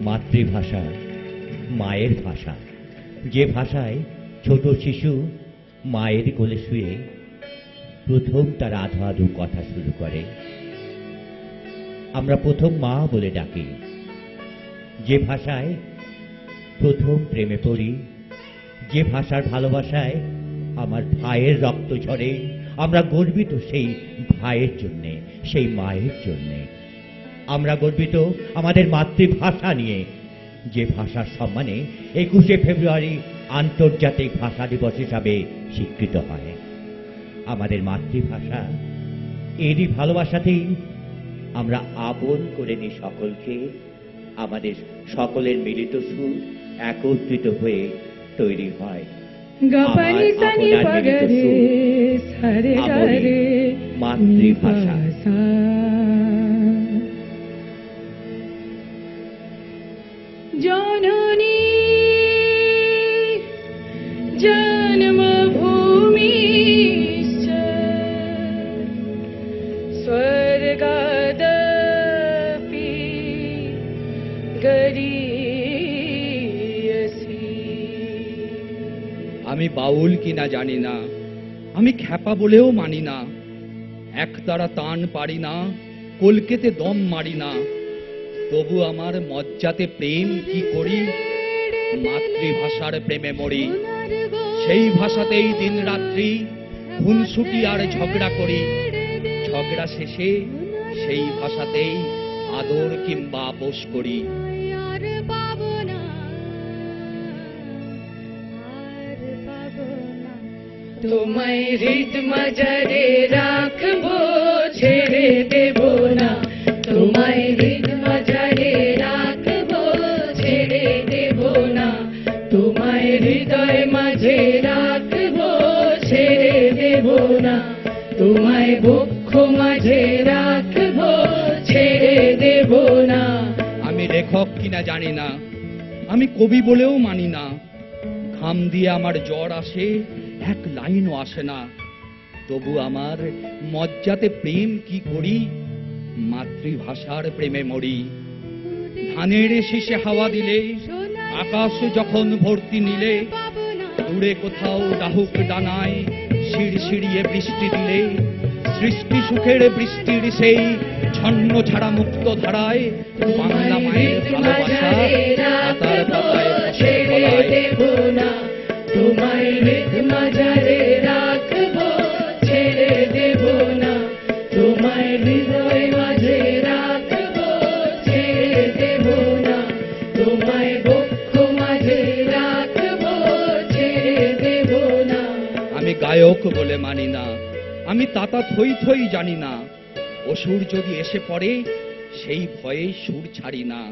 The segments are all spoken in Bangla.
মাতৃভাষা মায়ের ভাষা, যে ভাষায় ছোট শিশু মায়ের কোলে শুয়ে প্রথম তার আধো আধো কথা শুরু করে। আমরা প্রথম মা বলে ডাকি, যে ভাষায় প্রথম প্রেমে পড়ি, যে ভাষার ভালোবাসায় আমার ভাইয়ের রক্ত ঝরে। আমরা গর্বিত সেই ভাইয়ের জন্যে, সেই মায়ের জন্যে। আমরা গর্বিত আমাদের মাতৃভাষা নিয়ে, যে ভাষার সম্মানে 21শে ফেব্রুয়ারি আন্তর্জাতিক ভাষা দিবস হিসাবে স্বীকৃত হয়। আমাদের মাতৃভাষা, এরই ভালোবাসাতেই আমরা আপন করে নিই সকলকে। আমাদের সকলের মিলিত সুর একত্রিত হয়ে তৈরি হয় মাতৃভাষা। জননী জন্মভূমি স্বর্গাদপি গরীয়সি। আমি বাউল কিনা জানি না, আমি খ্যাপা বলেও মানি না, একতারা তান পারি না, কলকেতে দম মারি না, তবু আমার মজ্জাতে প্রেম কি করি, মাতৃভাষার প্রেমে মরি। সেই ভাষাতেই দিন রাত্রি খুনসুটি আর ঝগড়া করি, ঝগড়া শেষে সেই ভাষাতেই আদর কিংবা আপোষ করি। তোমায় হৃদ মাঝারে রাখবো, ছেড়ে দেব না। তোমায় হৃদ মাঝারে রাখবো, ছেড়ে দেব না। তোমায় হৃদয় মাঝে রাখবো, ছেড়ে দেব না। তোমায় বক্ষ মাঝে রাখবো, ছেড়ে দেব না। আমি লেখক কিনা জানি না, আমি কবি বলেও মানি না, ঘাম দিয়ে আমার জ্বর আসে, এক লাইনও আসে না, তবু আমার মজ্জাতে প্রেম কি করি, মাতৃভাষার প্রেমে মরি। ধানের শীষে হাওয়া দিলে, আকাশ যখন ভর্তি নিলে, দূরে কোথাও ডাহুক ডানায় শিরশিরিয়ে বৃষ্টি দিলে, সৃষ্টি সুখের বৃষ্টির সেই ছন্ন ছাড়া মুক্ত ধারায় বাংলা মায়ের ভালোবাসা পাতার পাতায় ছেড়ে দেব না। তোমায় হৃদ মাঝারে রাখবো, ছেড়ে দেব না। তোমায় হৃদয় মাঝে রাখবো, ছেড়ে দেব না। তোমায় বক্ষ মাঝে রাখবো, ছেড়ে দেব না। আমি গায়ক বলে মানি না, আমি তাতা থই থই জানি না, অসুর যদি এসে পড়ে সেই ভয়ে সুর ছাড়ি না,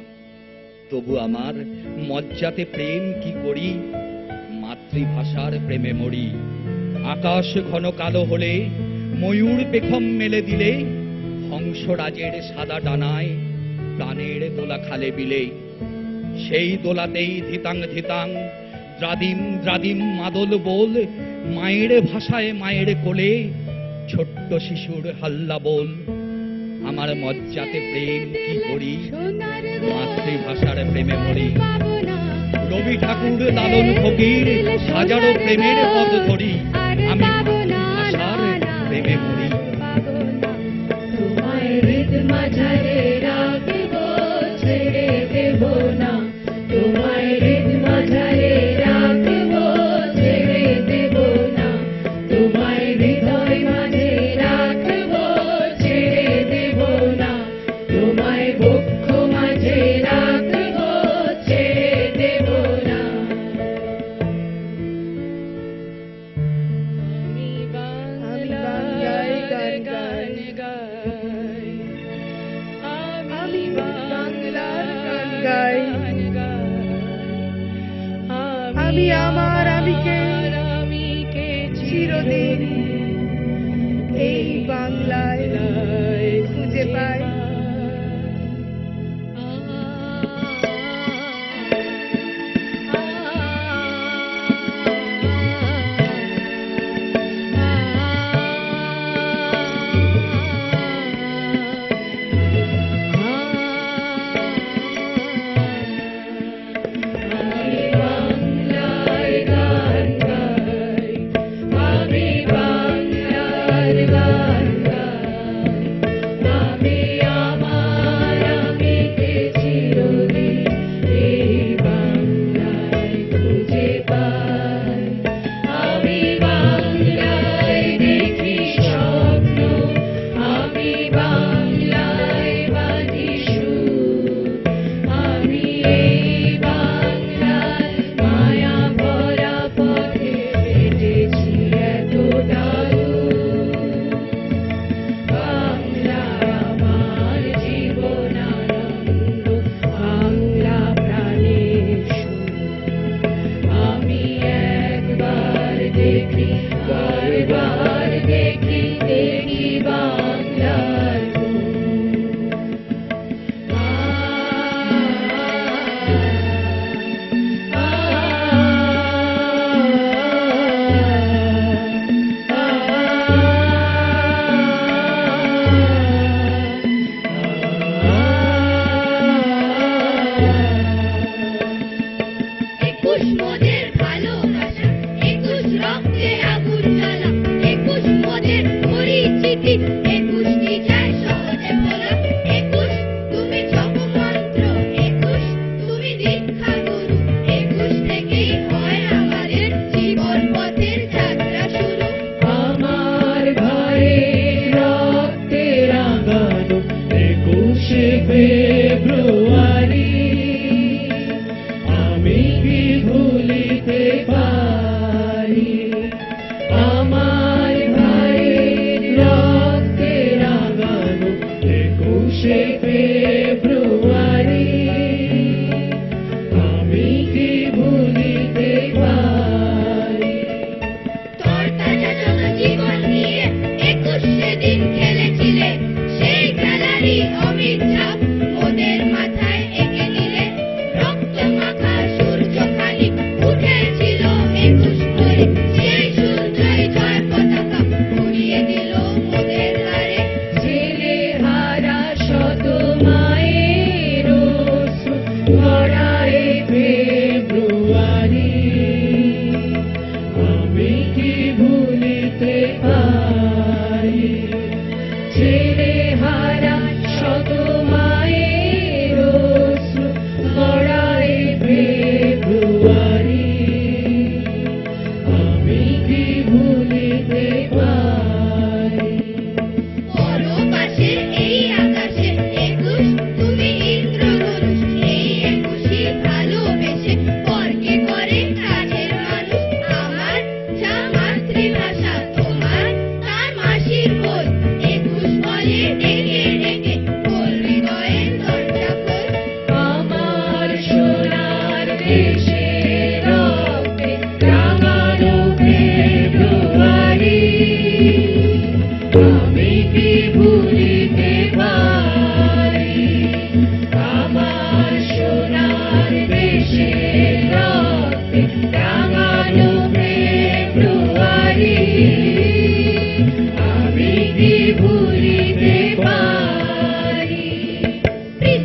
তবু আমার মজ্জাতে প্রেম কি করি, মাতৃভাষার প্রেমে মরি। আকাশ ঘন কালো হলে, ময়ূর পেখম মেলে দিলে, হংসরাজের সাদা ডানায় প্রাণের দোলা খালে বিলে, সেই দোলাতেই ধিতাং ধিতাং দ্রাদিম দ্রাদিম মাদল বল, মায়ের ভাষায় মায়ের কোলে ছোট্ট শিশুর হাল্লা বল। আমার মজ্জাতে প্রেম কি করি, মাতৃভাষার প্রেমে মরি। রবি ঠাকুর লালন ফকির হাজারো প্রেমের পথ ধরি, আমি মাতৃভাষার প্রেমে মরি। তোমায় হৃদ মাঝারে রাখবো, ছেড়ে দেব না। তোমায় হৃদ মাঝারে রাখবো, ছেড়ে দেব না। তোমায় হৃদয় মাঝে রাখবো, ছেড়ে দেব না। তোমায় বক্ষ মাঝে রাখবো, ছেড়ে দেব না। আমি বাংলায় গান গাই, আমি বাংলার গান গাই। আমি আমার আমিকে চিরদিন এই বাংলায় খুঁজে পাই।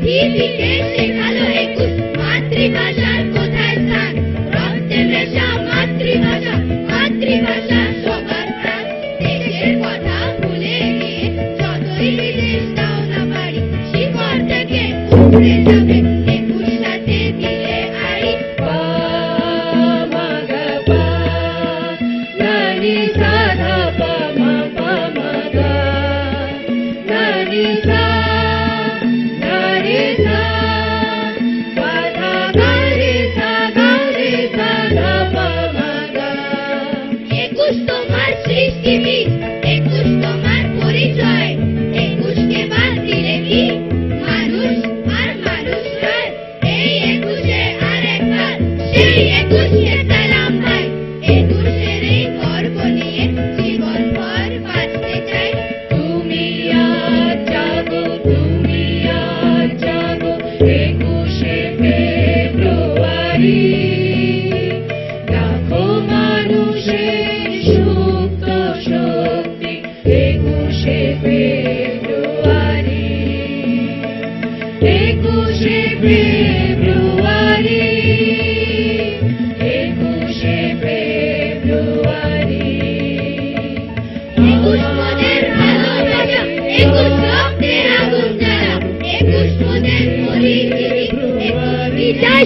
পৃথিবীকে শেখালো 21 মাতৃভাষার কোথায় স্থান রক্তে মেশা মাতৃভাষা মাতৃভাষা সবার প্রাণ দেশের কথা ভুলে গিয়ে যতই বিদেশ দাও না পারি শিকড় থেকে উপড়ে যাবে 21 সাথে দিলে আড়ি পা মা গা পা নানি সা ধা পা মা গা নানি সা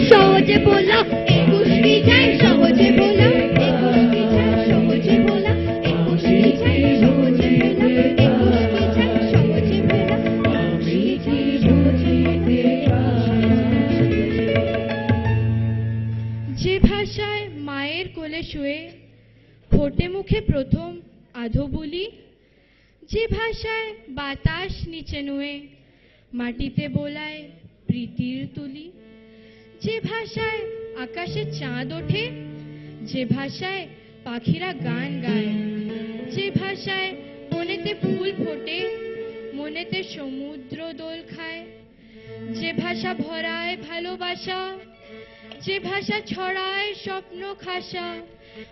সহজে বলা 21 বিজয় সহজে বলা 21 বিজয় সহজে বলা 21 বিজয় সহজে বলা 21 বিজয় সহজে বলা 21 বিজয় যে ভাষায় মায়ের কোলে শুয়ে ফোটে মুখে প্রথম আধো বলি যে ভাষায় বাতাস নিচে নুয়ে মাটিতে বোলায় প্রীতির তুলি যে ভাষায় আকাশে চাঁদ ওঠে যে ভাষায় পাখিরা গান গায় যে ভাষায় বনেতে ফুল ফোটে মনেতে সমুদ্র দোল খায় যে ভাষা ভরায় ভালোবাসা যে ভাষা ছড়ায় স্বপ্ন খাসা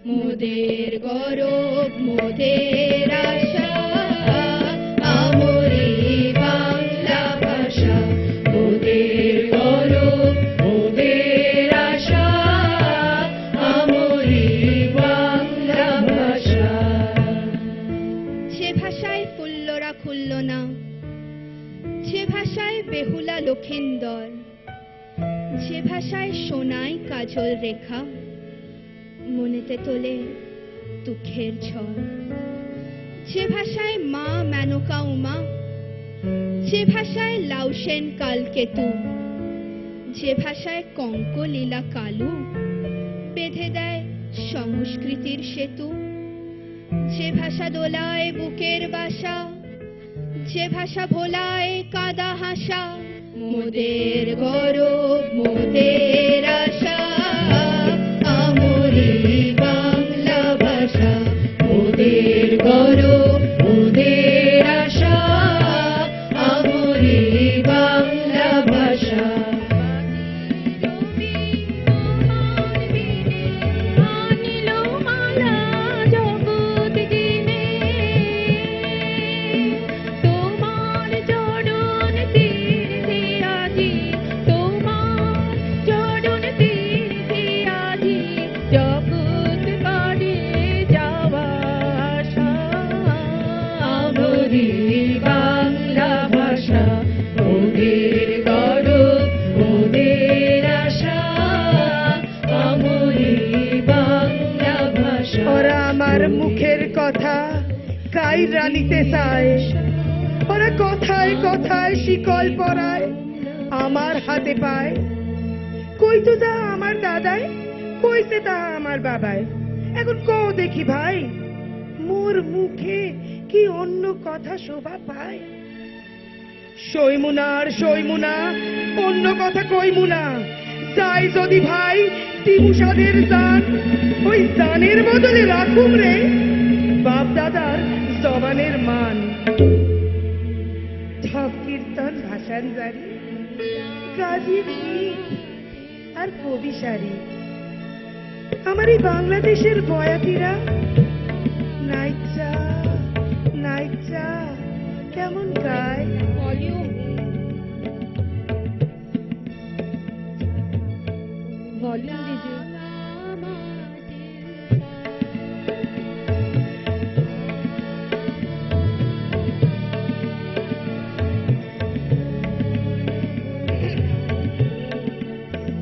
মোদের গৌরব মোদের আশা আমরি বাংলা ভাষা মোদের গৌরব মোদের আশা আমরি বাংলা ভাষা যে ভাষায় ফুল্লরা খুলল না যে ভাষায় বেহুলা লক্ষিন্দর যে ভাষায় সোনায় কাজল রেখা মনেতে তোলে দুঃখের ঝড় যে ভাষায় মা মেনকা উমা যে ভাষায় লাউসেন কালকেতু যে ভাষায় কঙ্কলীলা কালু বেঁধে দেয় সংস্কৃতির সেতু যে ভাষা দোলায় বুকের বাসা যে ভাষা ভোলায় কাদা হাসা মোদের গৌরব মোদের আশা আমরি বাংলা ভাষা মোদের গৌরব মোদের আশা আমরি বাংলা ভাষা মুখের কথা কাই রানিতে চায় ওরা কথায় কথায় শিকল পরায় আমার হাতে পায় কইতো তা আমার দাদায় কইছে তা আমার বাবায় এখন কও দেখি ভাই মোর মুখে কি অন্য কথা শোভা পায় সইমুনার সইমুনা অন্য কথা কইমুনা চাই যদি ভাই তিমুসাদের জান ওই জানের বদলে রাখুম রে বাপ দাদার জবানের মান ঢপ কীর্তন ভাষান জারি গাজীর গীত আর কবি সারি আমার এই বাংলাদেশের বয়াতিরা নাইচা নাইচা কেমন গায় বলেন যে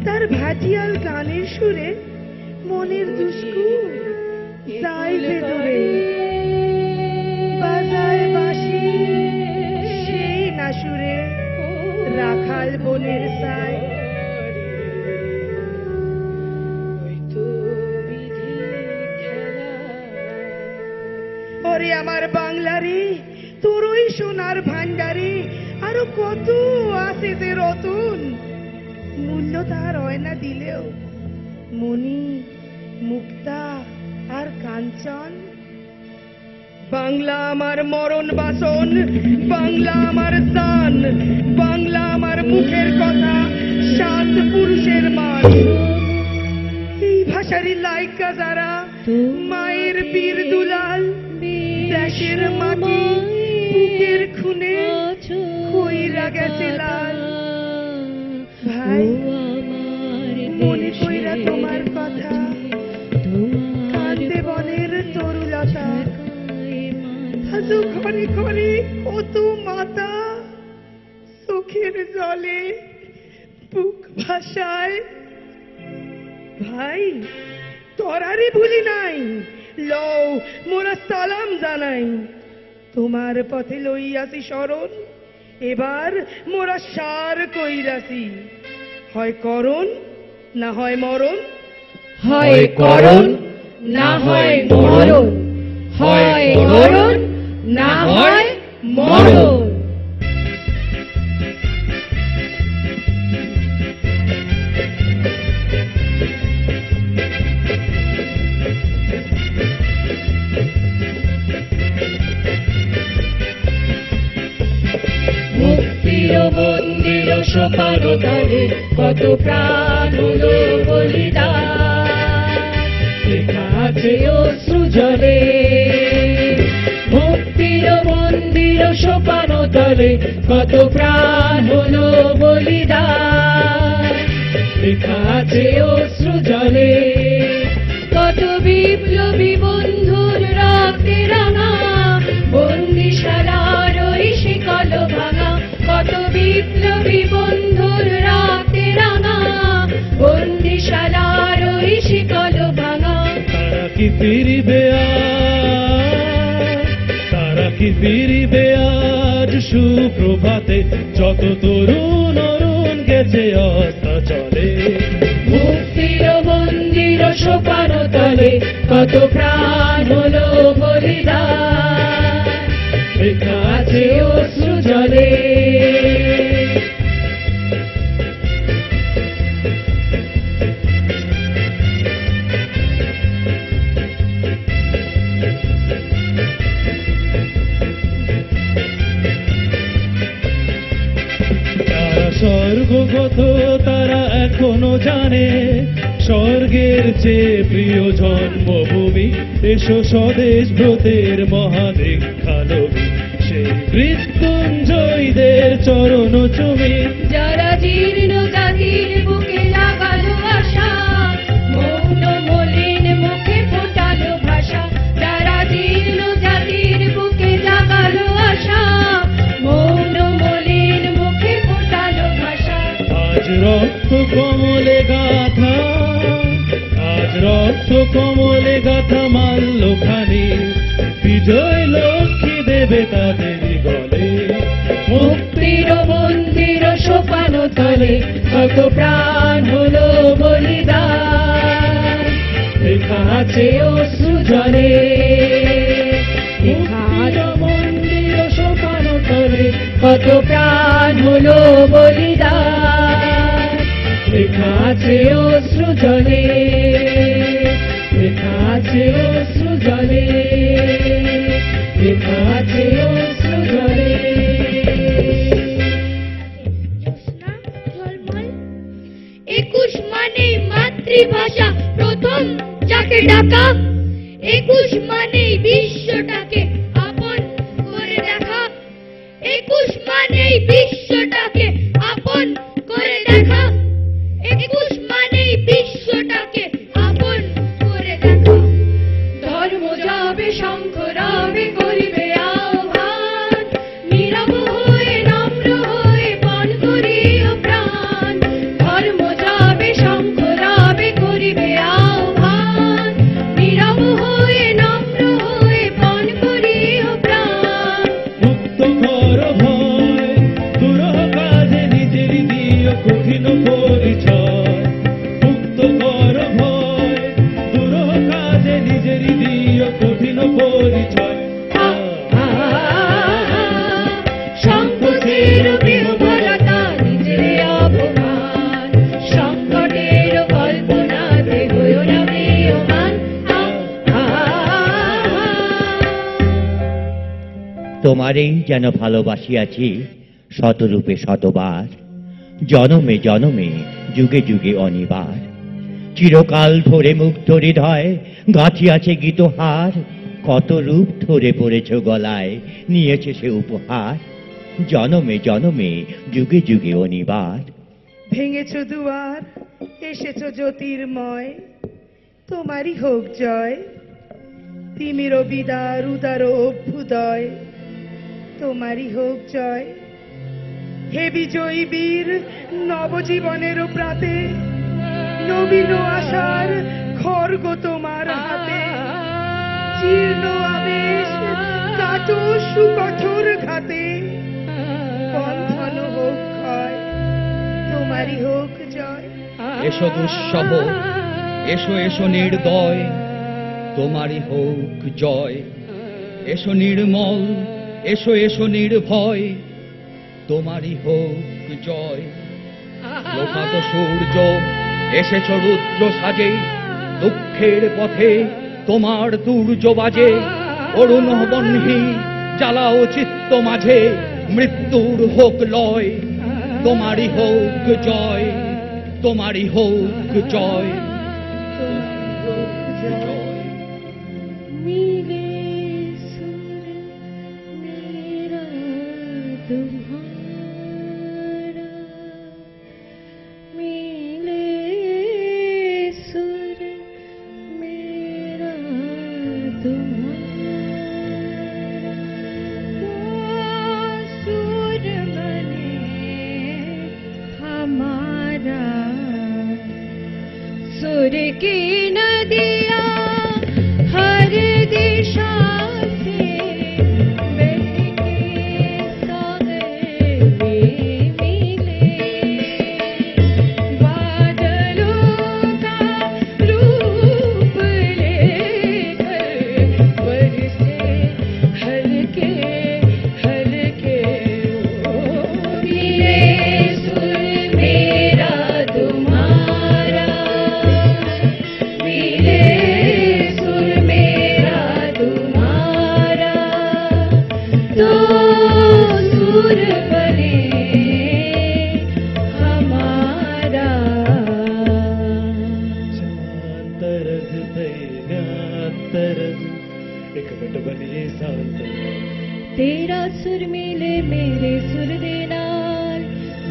তার ভাটিয়াল গানের সুরে মনের দুষ্কু যায় ভেতরে, বাজায় বাঁশি সেই না সুরে রাখাল বনের সায়। ওরে আমার বাংলারে, তোর ওই সোনার ভান্ডারে আরো কত আছে যে রতন, মূল্য তার হয় না দিলেও মণি, মুক্তা আর কাঞ্চন। বাংলা আমার মরণ বাসন, বাংলা আমার দান, বাংলা আমার মুখের কথা, সাত পুরুষের মান। এই ভাষারই লাইকা যারা মায়ের বীর দুলাল, দেশের মাটি বুকের খুনে কইরা গেছে লাল। ভাই মনে কইরা তোমার কথা, কান্দে বনের তরুলতা, আজও ঘরে ঘরে কত মাতা চোখের জলে বুক ভাসায়। ভাই তোরারে ভুলি নাই, লও মোরা সালাম জানাই, তোমার পথে লইয়াছি শরণ, এবার মোরা সার কইরাছি, হয় করণ না হয় মরণ, হয় করণ না হয় মরণ, হয় করণ না হয় মরণ। মুক্তির মন্দির সোপান তলে কত প্রাণ হলো বলিদান, লেখা আছে অশ্রু জলে। মুক্তির মন্দির সোপান তলে কত প্রাণ হলো বলিদান, লেখা আছে অশ্রু জলে। কত বিপ্লবী বন্ধুর রক্তে রাঙা বন্দিশালার ওই শিকল ভাঙা, কত বিপ্লবী বন্ধুর রক্তে রাঙা বন্দিশালার ওই শিকল ভাঙা। তারা কি ফিরিবে আজ, তারা কি ফিরিবে আজ সুপ্রভাতে, যত তরুণ অরুণ গেছে অস্তাচলে। মুক্তির মন্দির সোপান তলে কত প্রাণ হলো বলিদান, লেখা আছে অশ্রু জলে। যারা স্বর্গগত তারা এখনো জানে, স্বর্গের চেয়ে প্রিয় জন্মভূমি, এসো স্বদেশ ব্রতের মহাদীক্ষালভী, সেই মৃত্যুঞ্জয়ীদের চরণ চুমি। যারা জীর্ণ জাতির বুকে লাগালো আশা, মৌন মলিন মুখে ফোটালো ভাষা, যারা জীর্ণ জাতির বুকে লাগালো আশা, মৌন মলিন মুখে ফোটালো ভাষা। আজ রক্ত কমলে গাথা, আজ রক্ত কমলে গাথা মাল্যখানি, বিজয় লক্ষ্মী দেবে তাদেরই গলে। মুক্তির মন্দির সোপান তলে কত প্রাণ হলো বলিদান, লেখা আছে অশ্রু জলে। মুক্তির মন্দির সোপান তলে কত প্রাণ হলো বলিদান, লেখা আছে অশ্রু জলে, লেখা আছে অশ্রু জলে, লেখা আছে অশ্রু জলে। একুশ মানে মাতৃভাষা প্রথম যাকে ডাকা, একুশ মানে বিশ্বটাকে আপন করে দেখা, একুশ মানে বিশ্বটাকে আপন করে দেখা, একুশ মানে বিশ্ব তোমারেই যেন ভালোবাসিয়াছি শতরূপে শতবার, জনমে জনমে যুগে যুগে অনিবার। চিরকাল ধরে মুগ্ধ হৃদয় গাঁথিয়াছে গীতহার, কত রূপ ধরে পড়েছ গলায় নিয়েছে সে উপহার, জনমে জনমে যুগে যুগে অনিবার। ভেঙেছ দুয়ার, এসেছ জ্যোতির্ময়, তোমারই হোক জয়। তিমির বিদার উদার অভ্যুদয়, তোমারই হোক জয়। হে বিজয়ী বীর নবজীবনের প্রাতে, নবীন আশার খড়গ তোমার হাতে। জীর্ণ আবেশ কাটো সুকঠোর ঘাতে, বন্ধন হোক ক্ষয়, তোমারই হোক জয়। এসো দুঃসহ, এসো এসো নির্দয়, তোমারই হোক জয়। এসো নির্মল, এসো এসো নির্ভয়, তোমারই হোক জয়। লোকাত সূর্য এসেছ রুদ্র সাজে, দুঃখের পথে তোমার দুর্য বাজে। অরুণ বহ্নি জ্বালাও চিত্ত মাঝে, মৃত্যুর হোক লয়, তোমারই হোক জয়, তোমারই হোক জয়। मिले सुर मेरा तुम्हारा, मिले सुर मेरा तुम्हारा। सुर बने हमारा, सुर की नदियाँ हर दिशा से बहके सागर में मिले। बादलों का रूप लेकर बरसे हल्के हल्के ओ। मिले सुर मेरा तुम्हारा, मिले सुर मेरा तुम्हारा, तो सुर बने हमारा। तरस तरस एक मिनट बनिए शांत। तेरा सुर मिले मेरे सुर दे नाल,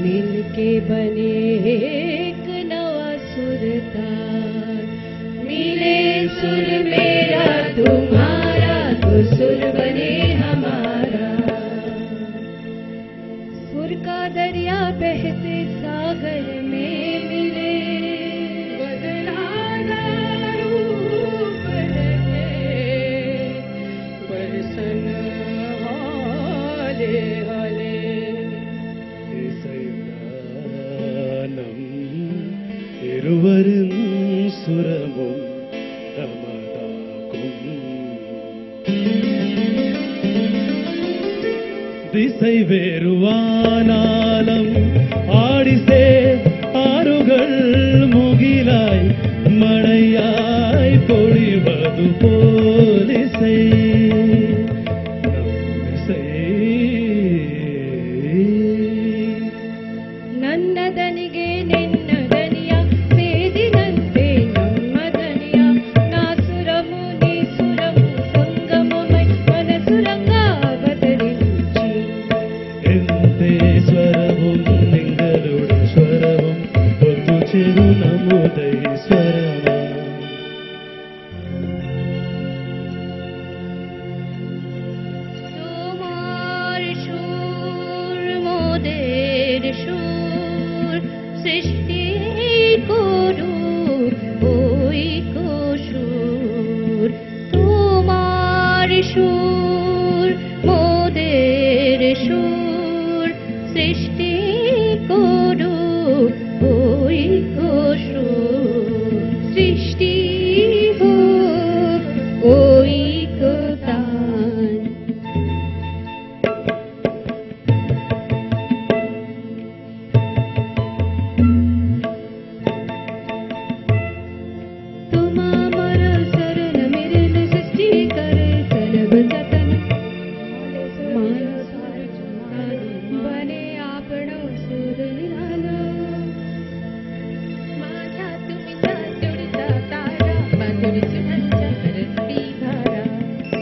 मिल के बने एक नवा सुर ताल। मिले सुर मेरा तुम्हारा, तो सुर बने हमारा। सुर का दरिया बहते सागर में मिले, बदलाना रूप रहे बरसन हाले हाले। இசைந்தானம் இருவரும் சுரமும் தமதாக்கும். திசை வேறுவானாலும் ஆடிசே ஆறுகள் முகிலாய் மழையாய் பொழிவது போலிசை நம்மிசை. ನನ್ನದನಿಗೆ ನಿನ್ನದನಿಯ ಸೇದಿದಂತೆ ನಮ್ಮದನಿಯ. ನಾಸುರಮು ನೀಸುರಮು ಸಂಗಮಮೈ ಮನಸುರಂಗ ಅವತరించి. ಎಂತೆ ಸ್ವರവും നിങ്ങളുടെ സ്വരവും ഒത്തുചേരു നമ്മുടെ സ്വരമ. তোমার সুর মোদের সুর, সৃষ্টি করু ওই কসুর। তোমার সুর মোদের সুর, সৃষ্টি করু ওই কসুর। সৃষ্টি হোক ওই কোতান। करेছেন धरती धारा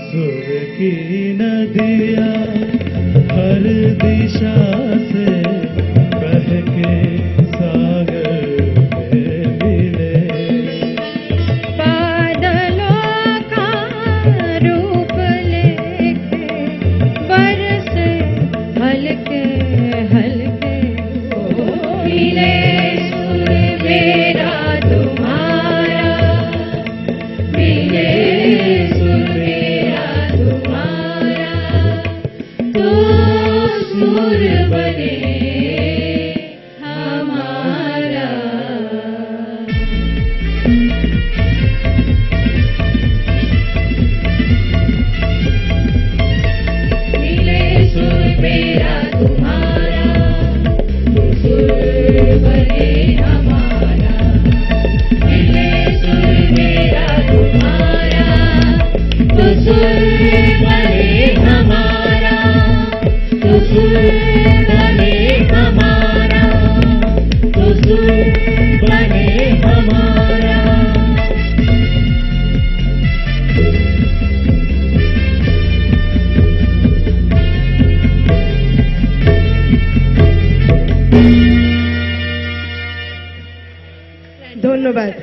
सुर की नदियाँ हर दिशा से बह के सागर में मिले बादलों का रूप लेके बरसे हल्के हल्के मिले सुर मेरा तुम्हारा मिले सुर मेरा तुम्हारा तो सुर बने हमारा मिले सुर मेरा तुम्हारा तो सुर बने हमारा मिले सुर मेरा तुम्हारा तो सुर बने हमारा तो सुर बने हमारा तो सुर बने हमारा ধন্যবাদ।